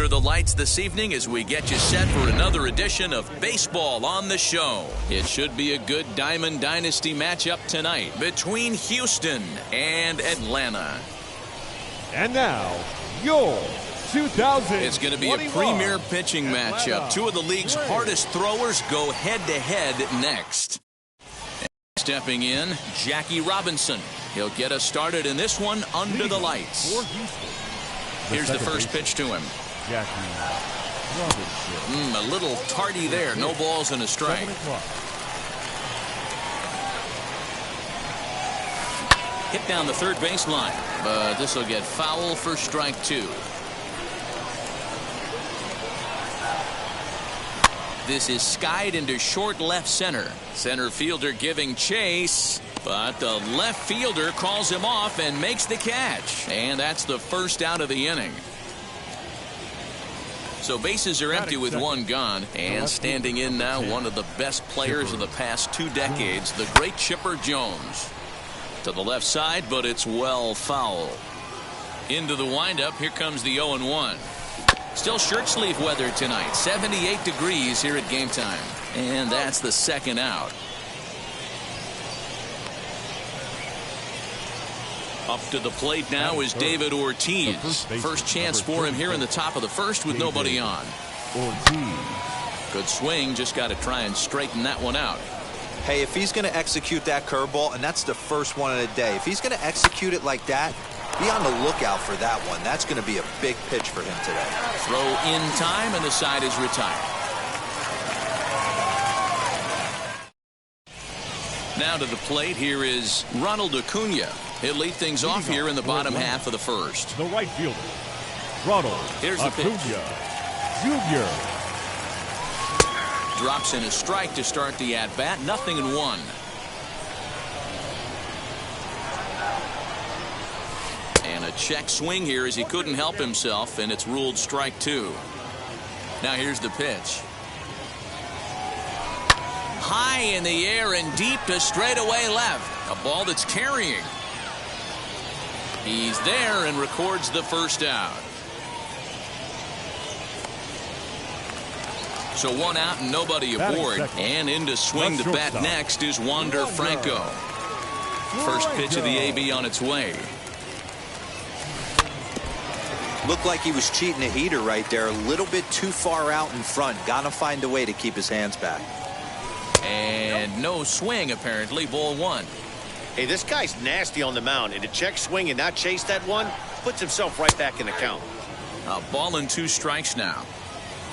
under the lights this evening as we get you set for another edition of Baseball on the Show. It should be a good Diamond Dynasty matchup tonight between Houston and Atlanta. And now, your 2021. It's going to be a premier pitching matchup. Two of the league's hardest throwers go head-to-head next. And stepping in, Jackie Robinson. He'll get us started in this one under the lights. Here's the first pitch to him. Jackie Robinson. A little tardy there. No balls and a strike. Hit down the third baseline, but this will get foul for strike two. This is skied into short left center. Center fielder giving chase, but the left fielder calls him off and makes the catch. And that's the first out of the inning. So bases are empty with one gone, and standing in now one of the best players of the past 2 decades, the great Chipper Jones. To the left side, but it's well foul. Into the windup, here comes the 0-1. Still shirt sleeve weather tonight, 78 degrees here at game time. And that's the second out. Up to the plate now is David Ortiz. First chance for him here in the top of the first with nobody on. Good swing, just got to try and straighten that one out. Hey, if he's going to execute that curveball, and that's the first one of the day, if he's going to execute it like that, be on the lookout for that one. That's going to be a big pitch for him today. Throw in time, and the side is retired. Now to the plate, here is Ronald Acuna. He'll lead things off here in the bottom half of the first. The right fielder, Ronald Here's the pitch. Jr. Drops in a strike to start the at-bat. 0-1. And a check swing here as he couldn't help himself, and it's ruled strike two. Now here's the pitch. High in the air and deep to straightaway left. A ball that's carrying. He's there and records the first out. So one out and nobody aboard. And in to swing the bat next is Wander Franco. First pitch of the AB on its way. Looked like he was cheating a heater right there. A little bit too far out in front. Got to find a way to keep his hands back. And no swing, apparently. Ball one. Hey, this guy's nasty on the mound, and to check swing and not chase that one puts himself right back in the count. A ball and 2 strikes now.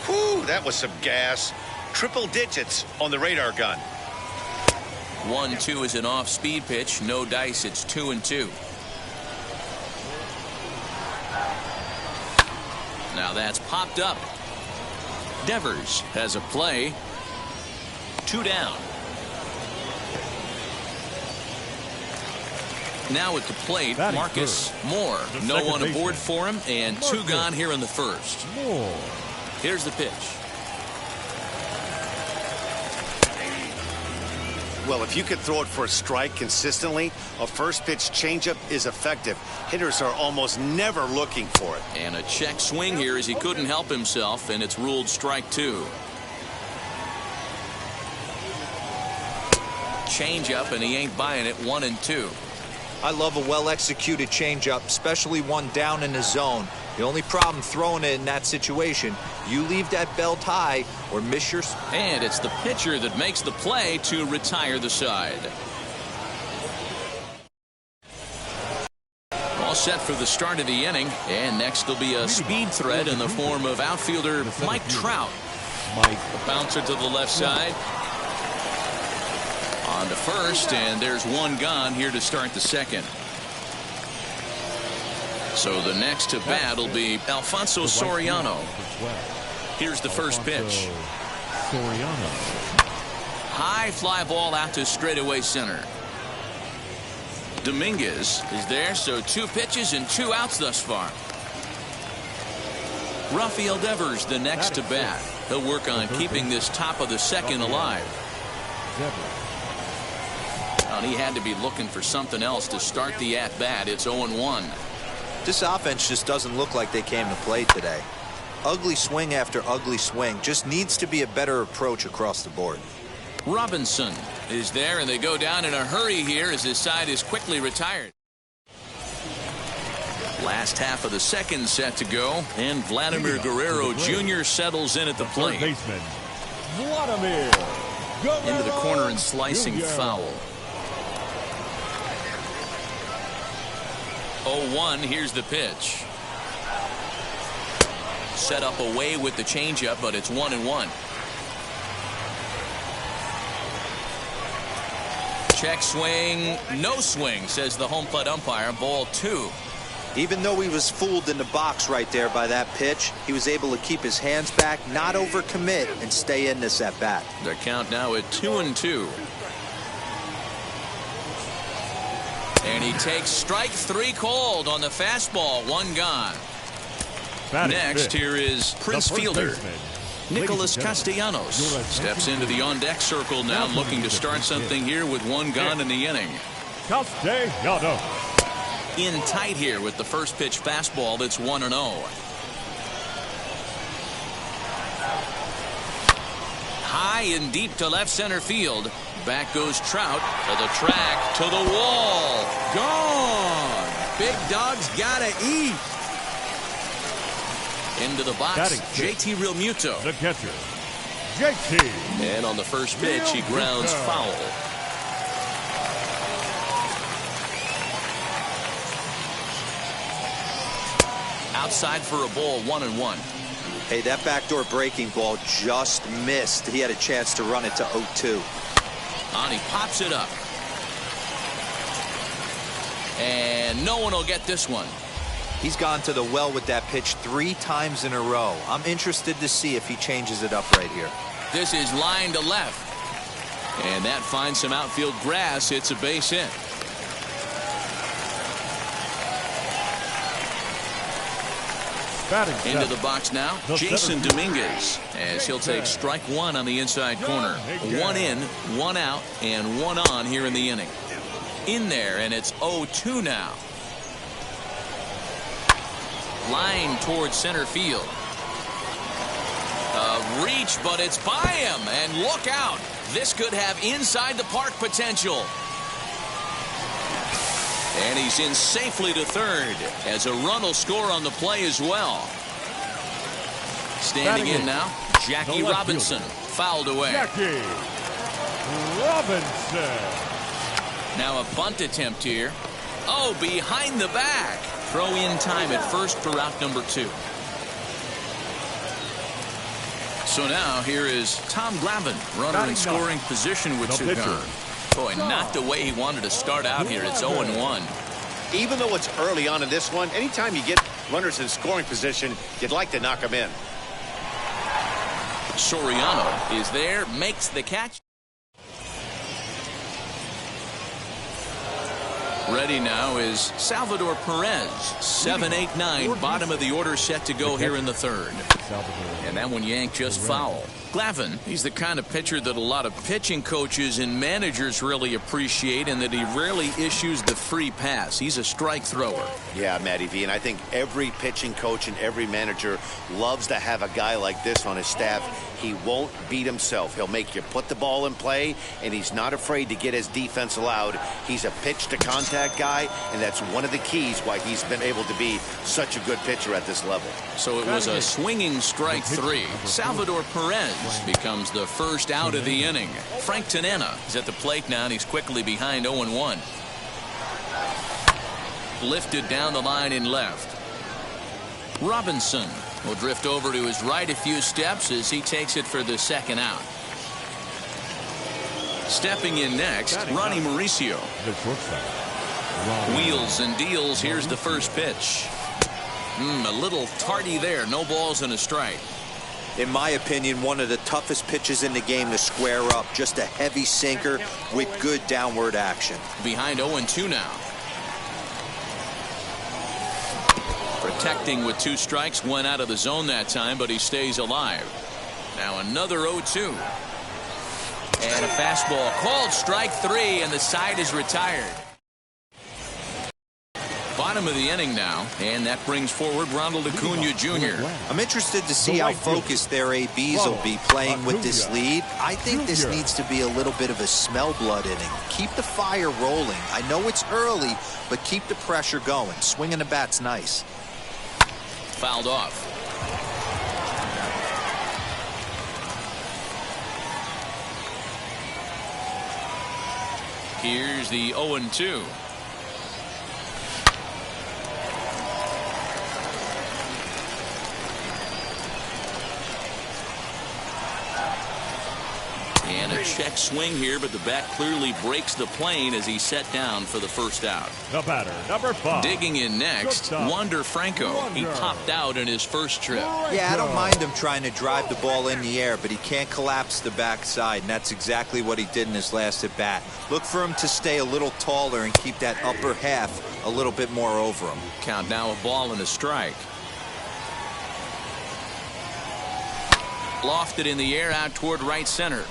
Whew, that was some gas. Triple digits on the radar gun. 1-2 is an off-speed pitch. No dice. It's 2-2. Now that's popped up. Devers has a play. 2 down. Now at the plate, Marcus Moore. No one aboard for him, and 2 gone here in the first. Here's the pitch. Well, if you could throw it for a strike consistently, a first pitch changeup is effective. Hitters are almost never looking for it. And a check swing here as he couldn't help himself, and it's ruled strike 2. Changeup, and he ain't buying it. 1-2. I love a well-executed changeup, especially one down in the zone. The only problem throwing it in that situation, you leave that belt high or miss your... And it's the pitcher that makes the play to retire the side. All set for the start of the inning, and next will be a speed threat in the form of outfielder Mike Trout. A bouncer to the left side. On to first, and there's 1 gone here to start the second. So the next to bat will be Alfonso Soriano. Here's the first pitch. High fly ball out to straightaway center. Dominguez is there, so 2 pitches and 2 outs thus far. Rafael Devers the next to bat. He'll work on keeping this top of the second alive. And he had to be looking for something else to start the at-bat. It's 0-1. This offense just doesn't look like they came to play today. Ugly swing after ugly swing. Just needs to be a better approach across the board. Robinson is there, and they go down in a hurry here as his side is quickly retired. Last half of the second set to go, and Vladimir Guerrero Jr. settles in at the plate. Baseman, Vladimir Guerrero Into the corner and slicing Jr. foul. 0-1, here's the pitch. Set up away with the changeup, but it's 1-1. Check swing, no swing, says the home plate umpire. Ball 2. Even though he was fooled in the box right there by that pitch, he was able to keep his hands back, not overcommit, and stay in this at bat. The count now at 2-2. And he takes strike 3 called on the fastball. 1 gone. Next, here is Prince Fielder. Nicholas Castellanos steps into the on-deck circle now, looking to start something here with 1 gone in the inning. Castellanos. In tight here with the first pitch fastball that's 1-0. High and deep to left center field. Back goes Trout to the track, to the wall. Gone. Big dog's gotta eat. Into the box, JT Realmuto. The catcher, JT. And on the first pitch, he grounds foul. Outside for a ball, 1-1. Hey, that backdoor breaking ball just missed. He had a chance to run it to 0-2. And he pops it up. And no one will get this one. He's gone to the well with that pitch 3 times in a row. I'm interested to see if he changes it up right here. This is line to left. And that finds some outfield grass. It's a base hit. Into the box now, Jason Dominguez, as he'll take strike 1 on the inside corner. 1 in, 1 out, and 1 on here in the inning. In there, and it's 0-2 now. Line towards center field. A reach, but it's by him. And look out. This could have inside the park potential. And he's in safely to third, as a run will score on the play as well. Standing in now, Jackie Robinson. Fouled away. Jackie Robinson. Now a bunt attempt here. Oh, behind the back. Throw in time at first for out number 2. So now here is Tom Glavine, runner in scoring position with 2 gone. Boy, not the way he wanted to start out here. It's 0-1. Even though it's early on in this one, anytime you get runners in scoring position, you'd like to knock them in. Soriano is there, makes the catch. Ready now is Salvador Perez. 7-8-9, bottom of the order set to go here in the third. And that one yanked just foul. Glavine, he's the kind of pitcher that a lot of pitching coaches and managers really appreciate, and that he rarely issues the free pass. He's a strike thrower. Yeah, Matty V, and I think every pitching coach and every manager loves to have a guy like this on his staff. He won't beat himself. He'll make you put the ball in play, and he's not afraid to get his defense allowed. He's a pitch-to-contact guy, and that's one of the keys why he's been able to be such a good pitcher at this level. So it was a swinging strike 3. Salvador Perez becomes the first out of the inning. Frank Tanana is at the plate now, and he's quickly behind 0-1. Lifted down the line in left. Robinson will drift over to his right a few steps as he takes it for the second out. Stepping in next, Ronnie Mauricio. Wheels and deals. Here's the first pitch. A little tardy there. No balls and a strike. In my opinion, one of the toughest pitches in the game to square up. Just a heavy sinker with good downward action. Behind 0-2 now. Protecting with 2 strikes, 1 out of the zone that time, but he stays alive. Now another 0-2. And a fastball called strike 3, and the side is retired. Bottom of the inning now, and that brings forward Ronald Acuna Jr. I'm interested to see how focused their ABs will be playing with this lead. I think this needs to be a little bit of a smell blood inning. Keep the fire rolling. I know it's early, but keep the pressure going. Swinging the bat's nice. Fouled off. Here's the 0-2. And a check swing here, but the bat clearly breaks the plane as he's set down for the first out. The batter, number 5. Digging in next, Wander Franco. He popped out in his first trip. Yeah, I don't mind him trying to drive the ball in the air, but he can't collapse the backside, and that's exactly what he did in his last at bat. Look for him to stay a little taller and keep that upper half a little bit more over him. Count now, a ball and a strike. Lofted in the air out toward right center.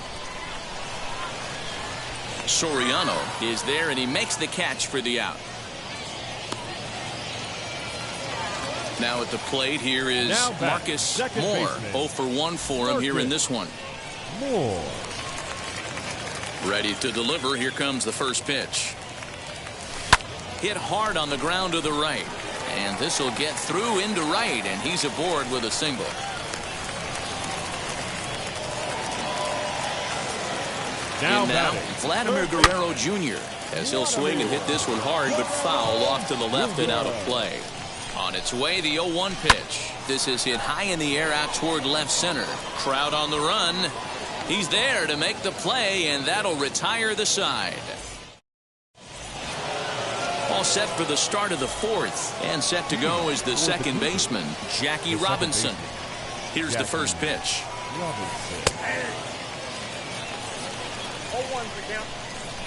Soriano is there, and he makes the catch for the out. Now at the plate, here is Marcus Moore. 0 for 1 for him here in this one. Moore. Ready to deliver. Here comes the first pitch. Hit hard on the ground to the right. And this will get through into right, and he's aboard with a single. Now Vladimir Guerrero Jr. as he'll swing and hit this one hard, but foul off to the left and out of play. On its way, the 0-1 pitch. This is hit high in the air out toward left center. Crowd on the run. He's there to make the play, and that'll retire the side. All set for the start of the 4th, and set to go is the second baseman, Jackie Robinson. Here's the first pitch.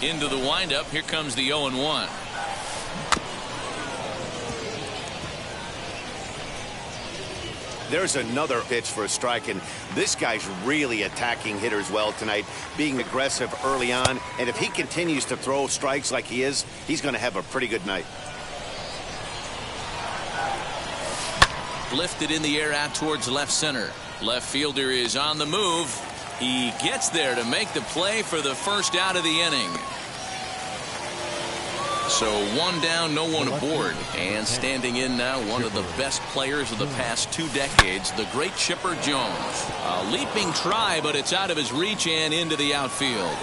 Into the windup. Here comes the 0-1. There's another pitch for a strike, and this guy's really attacking hitters well tonight, being aggressive early on, and if he continues to throw strikes like he is, he's going to have a pretty good night. Lifted in the air out towards left center. Left fielder is on the move. He gets there to make the play for the first out of the inning. So 1 down, no one aboard. And standing in now, one of the best players of the past 2 decades, the great Chipper Jones. A leaping try, but it's out of his reach and into the outfield.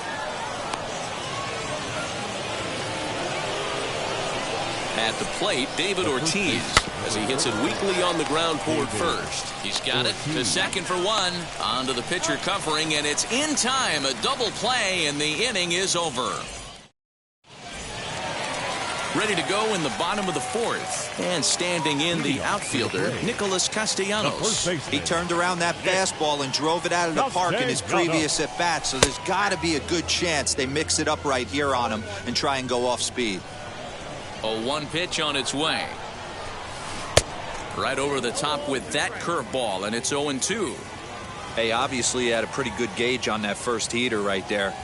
At the plate, David Ortiz, as he hits it weakly on the ground toward first. He's got it to second for 1. On to the pitcher covering, and it's in time. A double play, and the inning is over. Ready to go in the bottom of the 4th. And standing in, the outfielder, Nicholas Castellanos. He turned around that fastball and drove it out of the park in his previous at-bat, so there's got to be a good chance they mix it up right here on him and try and go off speed. A 1 pitch on its way. Right over the top with that curveball, and it's 0-2. Hey, obviously he had a pretty good gauge on that first heater right there.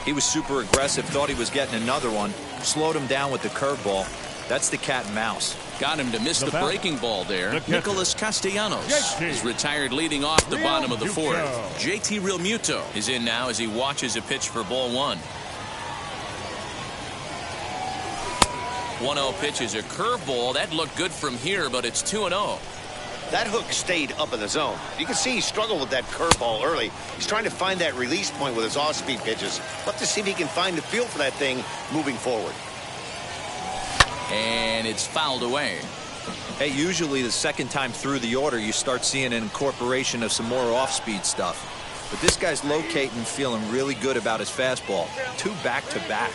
He was super aggressive, thought he was getting another one, slowed him down with the curveball. That's the cat and mouse. Got him to miss the breaking ball there. Nicholas Castellanos is retired leading off the bottom of the 4th. JT Realmuto is in now as he watches a pitch for ball 1. 1-0 pitch is a curveball. That looked good from here, but it's 2-0. That hook stayed up in the zone. You can see he struggled with that curveball early. He's trying to find that release point with his off-speed pitches. Let's see if he can find the feel for that thing moving forward. And it's fouled away. Hey, usually the second time through the order, you start seeing an incorporation of some more off-speed stuff. But this guy's locating, feeling really good about his fastball. 2 back-to-back.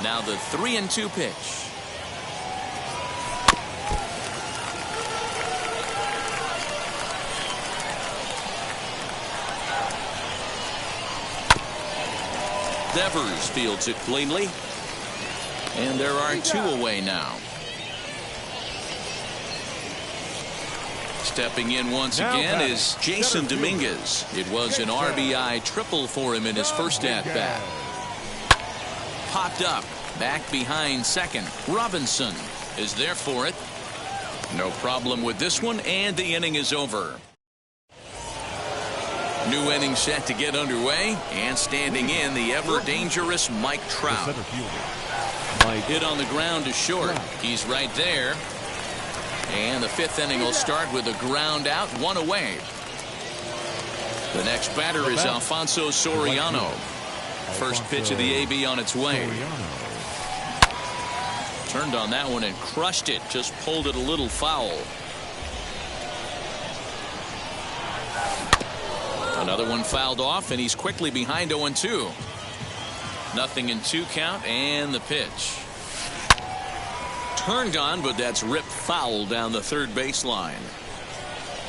Now the 3-2 pitch. Devers fields it cleanly. And there are 2 away now. Stepping in once again is Jason Dominguez. It was an RBI triple for him in his first at-bat. Popped up. Back behind second. Robinson is there for it. No problem with this one, and the inning is over. New inning set to get underway, and standing in, the ever-dangerous Mike Trout. Hit on the ground to short. He's right there. And the fifth inning will start with a ground out, one away. The next batter is Alfonso Soriano. First pitch of the AB on its way. Turned on that one and crushed it. Just pulled it a little foul. Another one fouled off, and he's quickly behind 0-2. Nothing in 2 count, and the pitch. Turned on, but that's ripped foul down the third baseline.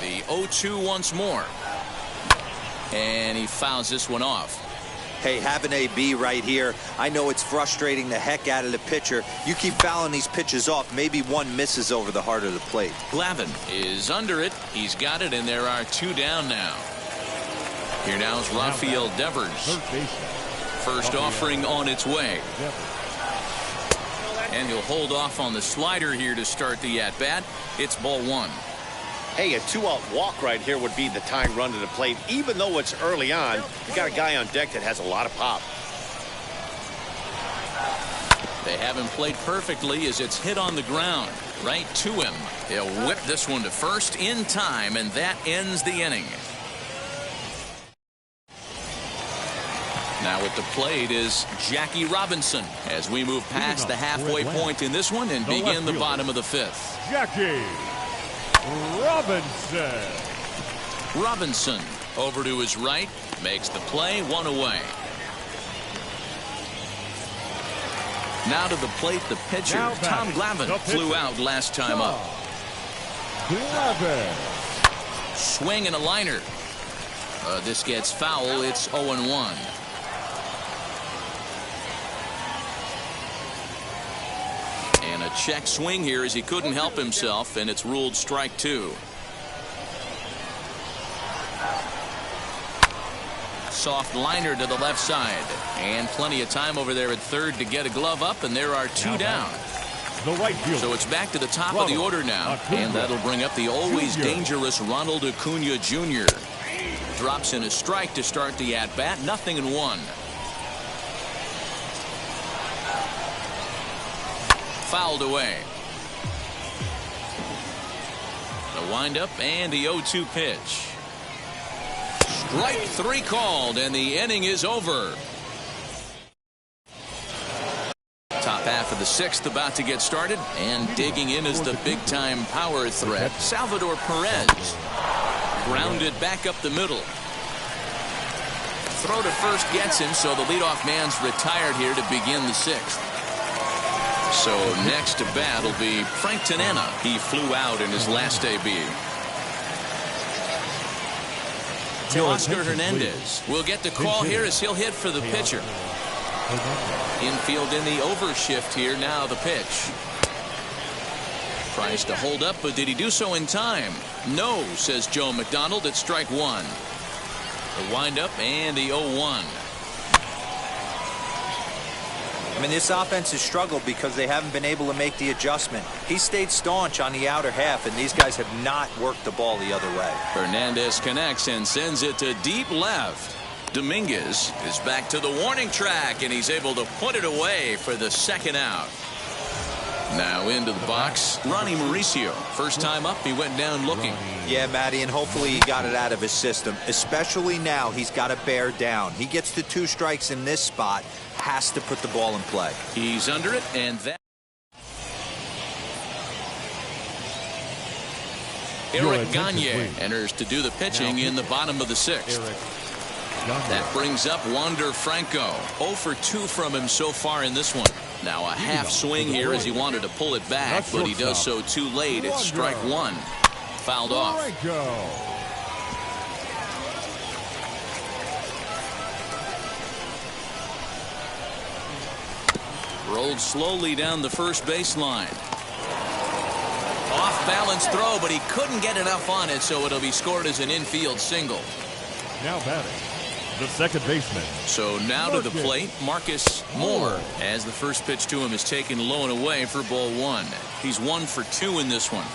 The 0-2 once more. And he fouls this one off. Hey, have an AB right here. I know it's frustrating the heck out of the pitcher. You keep fouling these pitches off, maybe one misses over the heart of the plate. Glavine is under it. He's got it, and there are 2 down now. Here now is Rafael Devers. First offering on its way. And he'll hold off on the slider here to start the at-bat. It's ball 1. Hey, a 2-out walk right here would be the tying run to the plate. Even though it's early on, you got a guy on deck that has a lot of pop. They have him played perfectly as it's hit on the ground. Right to him. He'll whip this one to first in time, and that ends the inning. Now at the plate is Jackie Robinson as we move past the halfway point in this one and begin the bottom of the 5th. Jackie Robinson. Robinson over to his right, makes the play, 1 away. Now to the plate, the pitcher, Tom Glavine, flew out last time up. Glavine. Swing and a liner. This gets foul. It's 0-1. And a check swing here as he couldn't help himself, and it's ruled strike 2. Soft liner to the left side, and plenty of time over there at third to get a glove up, and there are 2 down. The right fielder. So it's back to the top of the order now, and that'll bring up the always dangerous Ronald Acuna Jr. Drops in a strike to start the at-bat, 0-1. Fouled away. The windup and the 0-2 pitch. Strike 3 called, and the inning is over. Top half of the 6th about to get started, and digging in is the big-time power threat, Salvador Perez. Grounded back up the middle. Throw to first gets him, so the leadoff man's retired here to begin the 6th. So next to bat will be Frank Tanana. He flew out in his last AB. Oscar Hernandez will get the call here as he'll hit for the pitcher. Infield in the overshift here. Now the pitch. Tries to hold up, but did he do so in time? No, says Joe McDonald. It's strike 1. The windup and the 0-1. I mean, this offense has struggled because they haven't been able to make the adjustment. He stayed staunch on the outer half, and these guys have not worked the ball the other way. Hernandez connects and sends it to deep left. Dominguez is back to the warning track, and he's able to put it away for the 2nd out. Now into the box, Ronnie Mauricio. First time up, he went down looking. Yeah, Matty, and hopefully he got it out of his system. Especially now, he's got to bear down. He gets the 2 strikes in this spot, has to put the ball in play. He's under it, and that. Eric Gagne enters to do the pitching in the bottom of the 6th. That brings up Wander Franco. 0 for 2 from him so far in this one. Now a half swing here as he wanted to pull it back, but he does so too late. It's strike 1. Fouled off. Rolled slowly down the first baseline. Off balance throw, but he couldn't get enough on it, so it'll be scored as an infield single. Now batting, the second baseman. So now to the plate, Marcus Moore, as the first pitch to him is taken low and away for ball one. He's 1 for 2 in this one.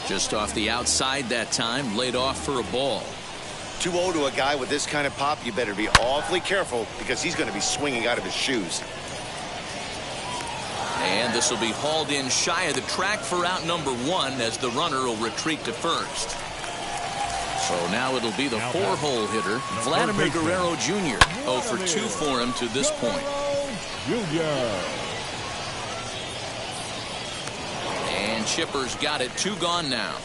Just off the outside that time, laid off for a ball. 2-0 to a guy with this kind of pop, you better be awfully careful because he's going to be swinging out of his shoes. And this will be hauled in shy of the track for out number 1 as the runner will retreat to first. So now it'll be the 4-hole hitter, Vladimir Guerrero Jr. 0 for 2 for him to this point. And Chipper's got it, 2 gone now.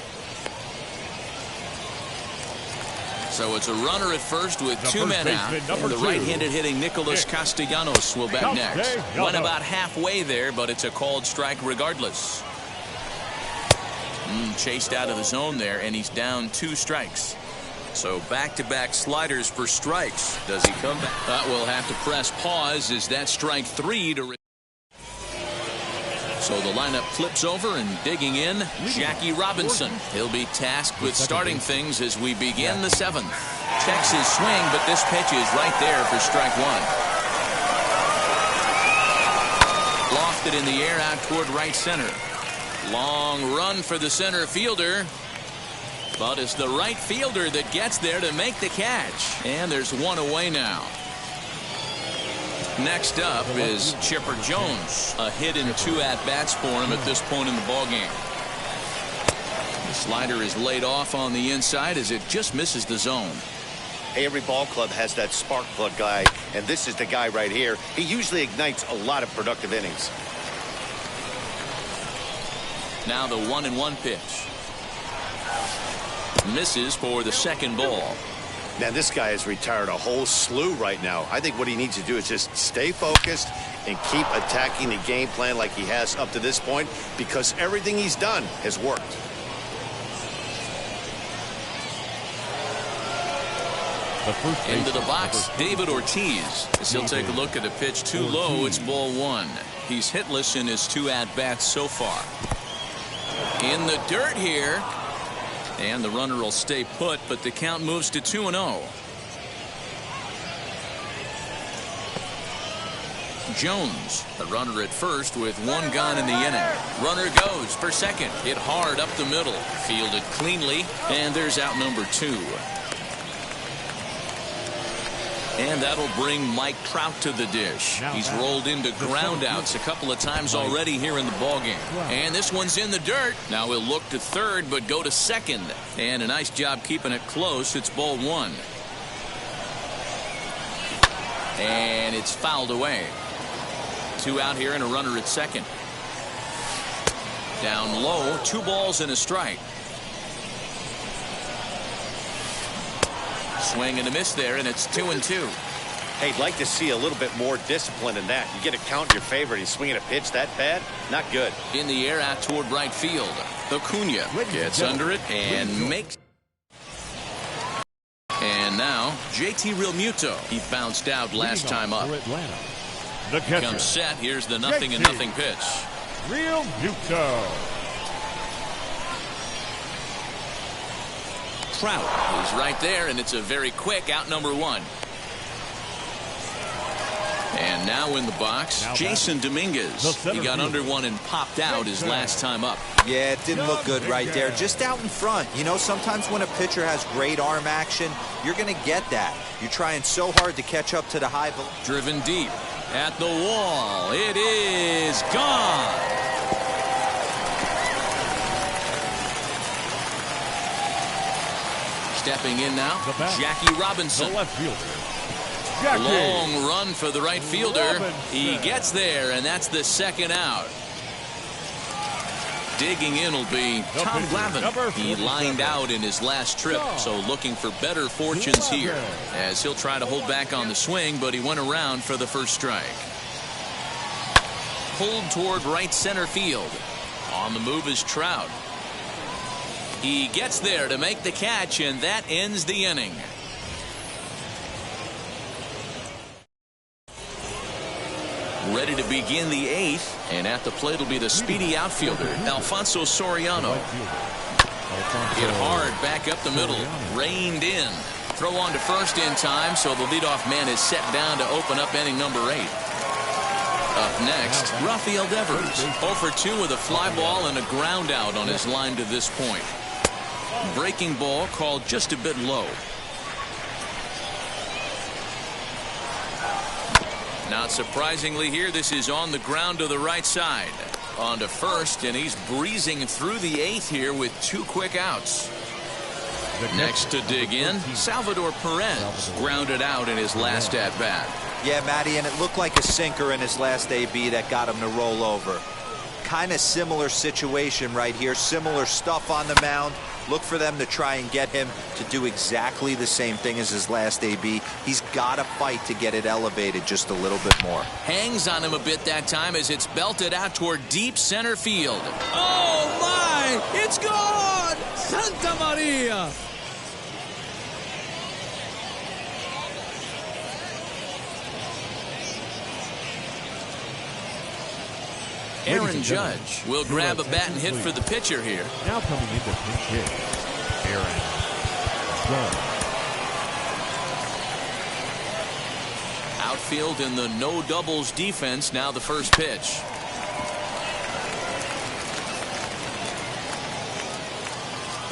So it's a runner at first with 2 men out. And the right-handed hitting Nicholas Castellanos will bat next. Went about halfway there, but it's a called strike regardless. Chased out of the zone there, and he's down 2 strikes. So back-to-back sliders for strikes. Does he come back? We'll have to press pause. Is that strike 3 to... So the lineup flips over and digging in, Jackie Robinson. He'll be tasked with starting things as we begin the 7th. Checks his swing, but this pitch is right there for strike 1. Lofted in the air out toward right center. Long run for the center fielder. But it's the right fielder that gets there to make the catch. And there's 1 away now. Next up is Chipper Jones. A hit in 2 at-bats for him at this point in the ballgame. The slider is laid off on the inside as it just misses the zone. Hey, every ball club has that spark plug guy, and this is the guy right here. He usually ignites a lot of productive innings. Now the 1-1 pitch. Misses for the second ball. Now, this guy has retired a whole slew right now. I think what he needs to do is just stay focused and keep attacking the game plan like he has up to this point, because everything he's done has worked. Into the box, David Ortiz. As he'll take a look at a pitch too low, it's ball 1. He's hitless in his 2 at-bats so far. In the dirt here. And the runner will stay put, but the count moves to 2-0. Jones, the runner at first with 1 gone in the inning. Runner goes for second. Hit hard up the middle. Fielded cleanly. And there's out number 2. And that'll bring Mike Trout to the dish. He's rolled into groundouts a couple of times already here in the ballgame. And this one's in the dirt. Now he'll look to third, but go to second. And a nice job keeping it close. It's ball 1. And it's fouled away. 2 out here and a runner at second. Down low, 2 balls and a strike. Swing and a miss there, and it's 2-2. Hey, I'd like to see a little bit more discipline in that. You get a count in your favor, and he's swinging a pitch that bad? Not good. In the air out toward right field. Acuna gets under it and makes. And now, JT Realmuto. He bounced out last time up. The catcher comes set. Here's the 0-0 pitch. Realmuto. Trout is right there, and it's a very quick out number 1. And now in the box, Jason Dominguez. He got under one and popped out his last time up. Yeah, it didn't look good right there. Just out in front. You know, sometimes when a pitcher has great arm action, you're going to get that. You're trying so hard to catch up to the high. Driven deep at the wall. It is gone. Stepping in now, Jackie Robinson. The left fielder. Long run for the right fielder. He gets there, and that's the second out. Digging in will be Tom Glavine. He lined out in his last trip, so looking for better fortunes here, as he'll try to hold back on the swing, but he went around for the first strike. Pulled toward right center field. On the move is Trout. He gets there to make the catch, and that ends the inning. Ready to begin the 8th, and at the plate will be the speedy outfielder, Alfonso Soriano. Hit hard back up the middle. Reined in. Throw on to first in time, so the leadoff man is set down to open up inning number 8. Up next, Rafael Devers. 0 for 2 with a fly ball and a ground out on his line to this point. Breaking ball called just a bit low. Not surprisingly here, this is on the ground to the right side. On to first, and he's breezing through the 8th here with 2 quick outs. Next to dig in, Salvador Perez grounded out in his last at-bat. Yeah, Matty, and it looked like a sinker in his last AB that got him to roll over. Kind of similar situation right here. Similar stuff on the mound. Look for them to try and get him to do exactly the same thing as his last AB. He's got to fight to get it elevated just a little bit more. Hangs on him a bit that time as it's belted out toward deep center field. Oh, my! It's gone! Santa Maria! Aaron Judge will grab a bat and hit for the pitcher here. Now coming into pinch hit, Aaron Judge. Outfield in the no doubles defense. Now the first pitch.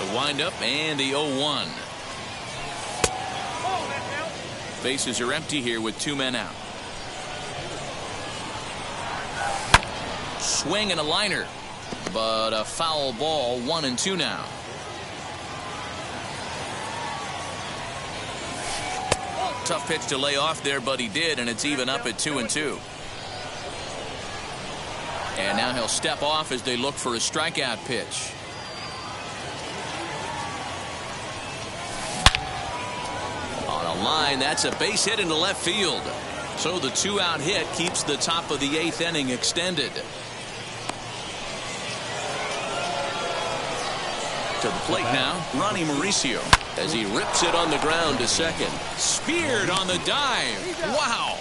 The windup and the 0-1. Bases are empty here with 2 men out. Swing and a liner, but a foul ball. 1-2 now. Tough pitch to lay off there, but he did, and it's even up at 2-2. And now he'll step off as they look for a strikeout pitch. On a line, that's a base hit into left field. So the 2-out hit keeps the top of the 8th inning extended. To the plate now, Ronnie Mauricio, as he rips it on the ground to second. Speared on the dive. Wow.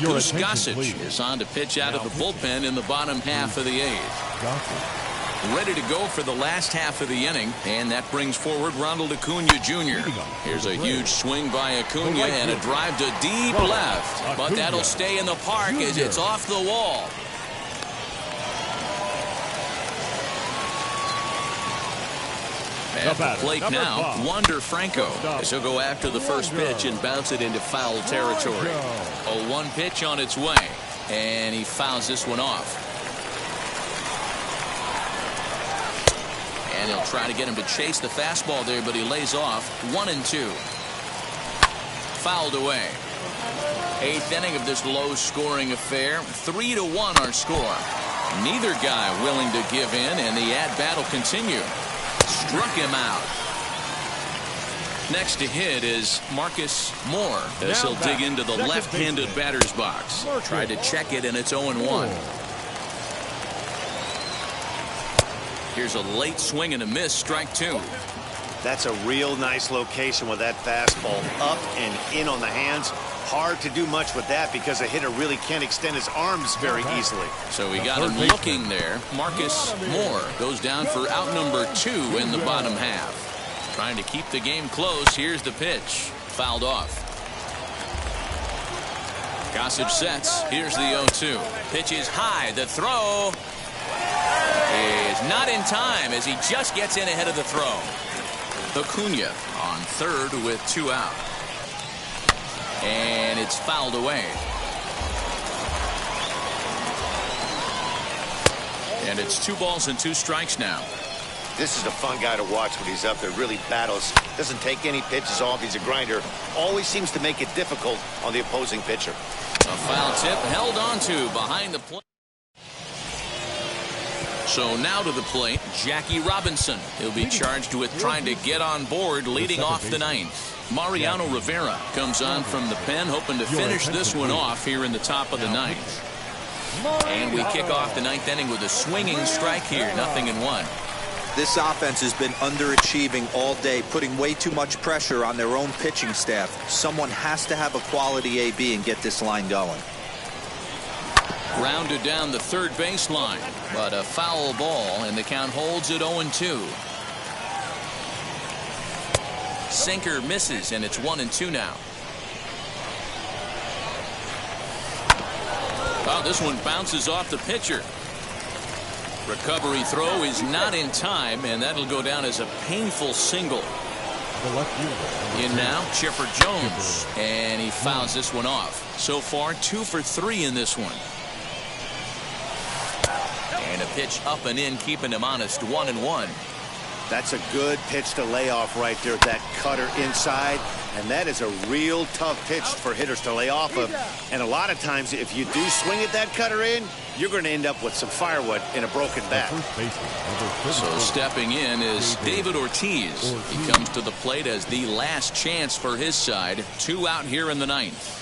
Goose Gossage is on to pitch out of the bullpen in the bottom half of the 8th. Ready to go for the last half of the inning, and that brings forward Ronald Acuna Jr. Here's a huge swing by Acuna and a drive to deep left, but that'll stay in the park as it's off the wall. At the plate now, Wander Franco, as he'll go after the first pitch and bounce it into foul territory. A 1 pitch on its way, and he fouls this one off. And he'll try to get him to chase the fastball there, but he lays off. 1-2. Fouled away. 8th inning of this low-scoring affair. 3-1 our score. Neither guy willing to give in, and the at-bat will continue. Struck him out. Next to hit is Marcus Moore, as he'll dig into the left-handed batter's box. Tried to check it, and it's 0-1. Here's a late swing and a miss, strike 2. That's a real nice location with that fastball up and in on the hands. Hard to do much with that because a hitter really can't extend his arms very easily. So we got him looking there. Marcus Moore goes down for out number 2 in the bottom half. Trying to keep the game close. Here's the pitch. Fouled off. Gossage sets. Here's the 0-2. Pitch is high. The throw is not in time as he just gets in ahead of the throw. Acuna on third with 2 out. And it's fouled away. And it's 2 balls and 2 strikes now. This is a fun guy to watch when he's up there. Really battles. Doesn't take any pitches off. He's a grinder. Always seems to make it difficult on the opposing pitcher. A foul tip held on to behind the plate. So now to the plate, Jackie Robinson. He'll be charged with trying to get on board leading off the 9th. Mariano Rivera comes on from the pen, hoping to finish this one off here in the top of the 9th. And we kick off the ninth inning with a swinging strike here. 0-1. This offense has been underachieving all day, putting way too much pressure on their own pitching staff. Someone has to have a quality AB and get this line going. Grounded down the third baseline, but a foul ball, and the count holds at 0-2. Sinker misses, and it's 1-2 now. Oh, this one bounces off the pitcher. Recovery throw is not in time, and that'll go down as a painful single. In now, Chipper Jones, and he fouls this one off. So far, 2 for 3 in this one. And a pitch up and in, keeping him honest. 1-1. That's a good pitch to lay off right there. That cutter inside. And that is a real tough pitch for hitters to lay off of. And a lot of times, if you do swing at that cutter in, you're going to end up with some firewood in a broken bat. So stepping in is David Ortiz. He comes to the plate as the last chance for his side. 2 out here in the ninth.